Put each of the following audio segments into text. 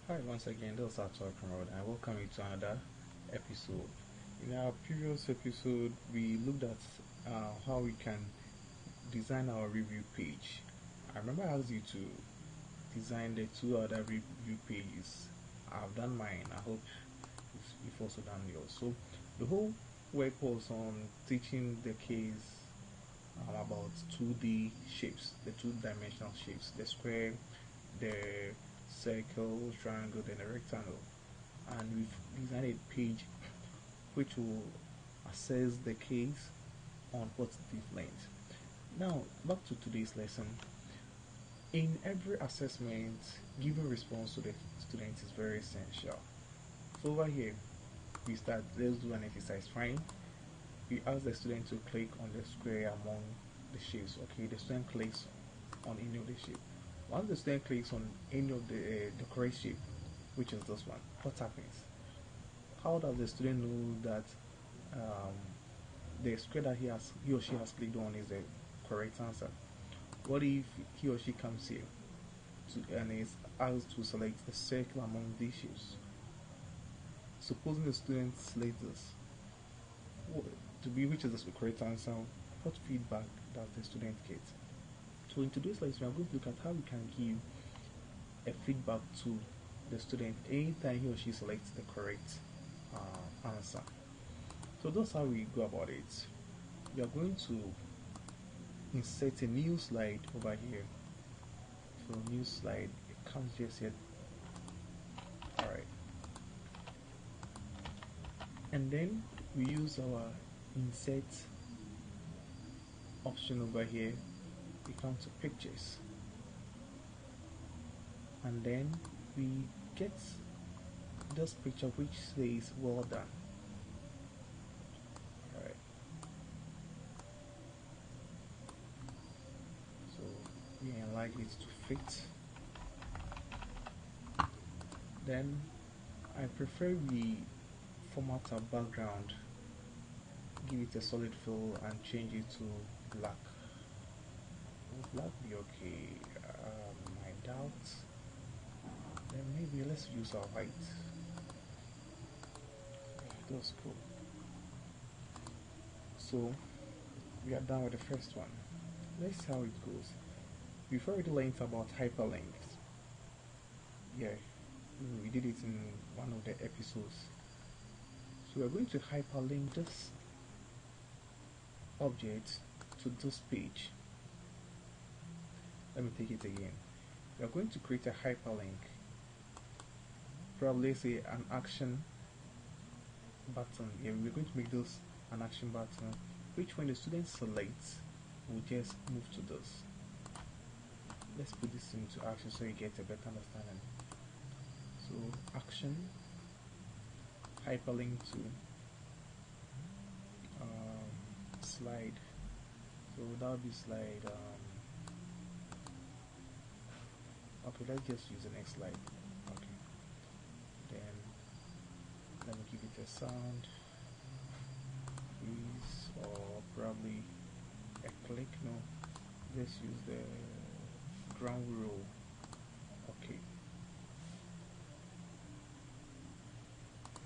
Hi, once again, this is our talk road, and welcome you to another episode. In our previous episode, we looked at how we can design our review page. I remember I asked you to design the two other review pages. I've done mine. I hope you've also done yours. So the whole work was on teaching the kids about 2D shapes, the two-dimensional shapes, the square, the circle, triangle, then a rectangle. And we've designed a page which will assess the case on positive length. Now, back to today's lesson. In every assessment, giving response to the student is very essential. So over here, we start, let's do an exercise. Fine. We ask the student to click on the square among the shapes. Okay, the student clicks on any of the shape. Once the student clicks on any of the correct shape, which is this one, what happens? How does the student know that um, the square that he or she has clicked on is the correct answer? What if he or she comes here and is asked to select the circle among these shapes? Supposing the student selects this, to be which is the correct answer, what feedback does the student get? So in today's lesson, we are going to look at how we can give a feedback to the student anytime he or she selects the correct answer. So that's how we go about it. We are going to insert a new slide over here. So new slide, it comes just yet. Alright. And then we use our insert option over here. We come to pictures. And then we get this picture which says well done. Alright. So we enlarge it to fit. Then I prefer we format our background, give it a solid fill and change it to black. Will black be okay? I doubt. Then maybe let's use our white. That's cool. So we are done with the first one. Let's see how it goes. We've already learned about hyperlinks. Yeah, we did it in one of the episodes. So we're going to hyperlink this object to this page. Let me take it again. We are going to create a hyperlink. Probably say an action button. Yeah, we're going to make this an action button, which when the student selects, will just move to this. Let's put this into action so you get a better understanding. So action, hyperlink to slide. So that will be slide. Okay, let's just use the next slide. Okay, then let me give it a sound, please, or probably a click. No, let's use the ground rule. Okay,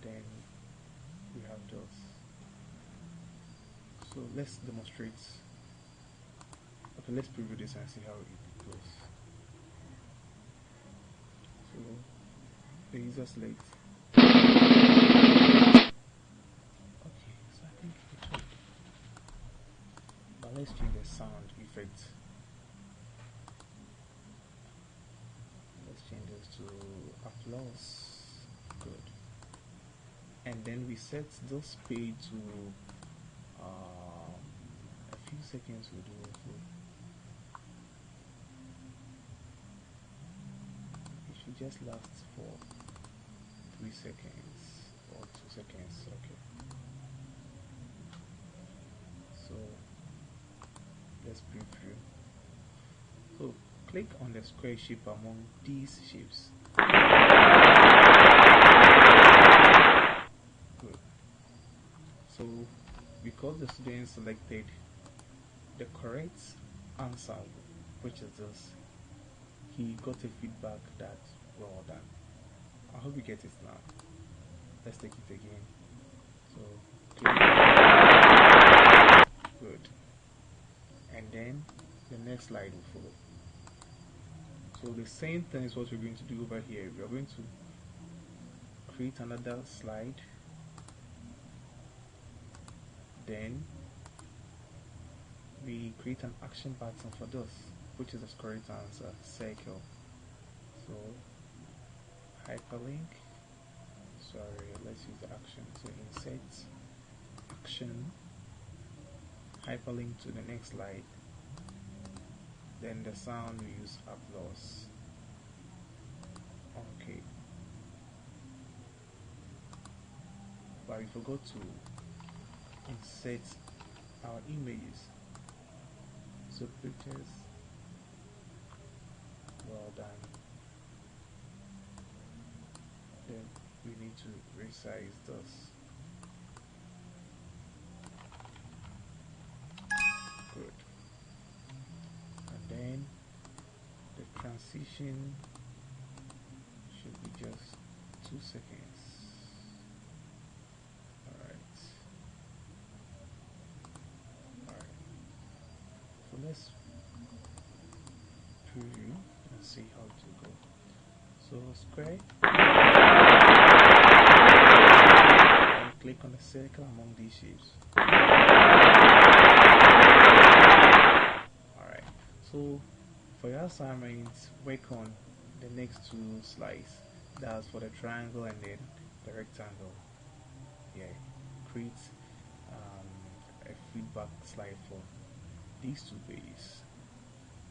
then we have this. So let's demonstrate. Okay, let's preview this and see how it goes. So the user select. Okay, so I think it worked. But let's change the sound effect. Let's change this to applause. Good. And then we set this page to a few seconds. We'll do it. It should just last for 3 seconds or 2 seconds. Okay. So let's preview. So click on the square shape among these shapes. Good. So because the student selected the correct answer, which is this, he got a feedback that well done. hope you get it now. Let's take it again. So click. Good. And then the next slide will follow. So the same thing is what we're going to do over here. We are going to create another slide, then we create an action button for this, which is the correct answer, circle. So hyperlink, sorry, let's use the action. So insert action, hyperlink to the next slide, then the sound we use applause. Okay, but we forgot to insert our images. So pictures, well done. Then we need to resize this. Good. And then the transition should be just 2 seconds. Alright. So let's preview and see how it will go. So square, and click on the circle among these shapes. Alright, so for your assignment, work on the next two slides. That's for the triangle and then the rectangle. Yeah, create a feedback slide for these two pages.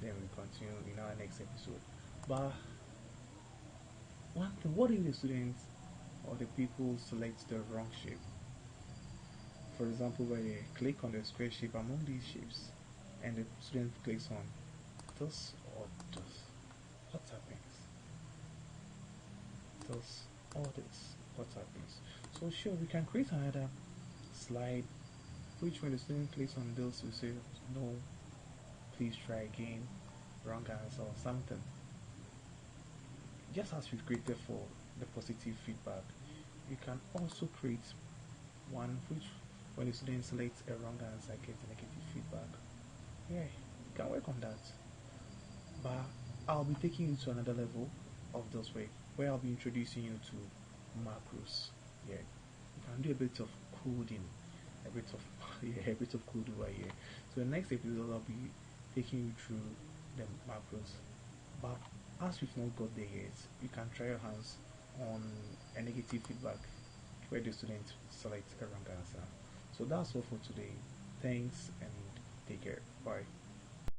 Then we continue in our next episode. But one thing, what if the students or the people select the wrong shape? For example, where they click on the square shape among these shapes and the student clicks on this or this, what happens? This or this, what happens? So sure, we can create another slide which when the student clicks on this we say no, please try again, wrong answer or something. Just as we've created for the positive feedback, you can also create one which when the student selects a wrong answer gets negative feedback. Yeah, you can work on that. But I'll be taking you to another level of this work where I'll be introducing you to macros. Yeah, you can do a bit of coding, a bit of yeah, a bit of code over here. So the next episode I'll be taking you through the macros. But as we've not got there yet, you can try your hands on a negative feedback where the student selects a wrong answer. So that's all for today. Thanks and take care. Bye.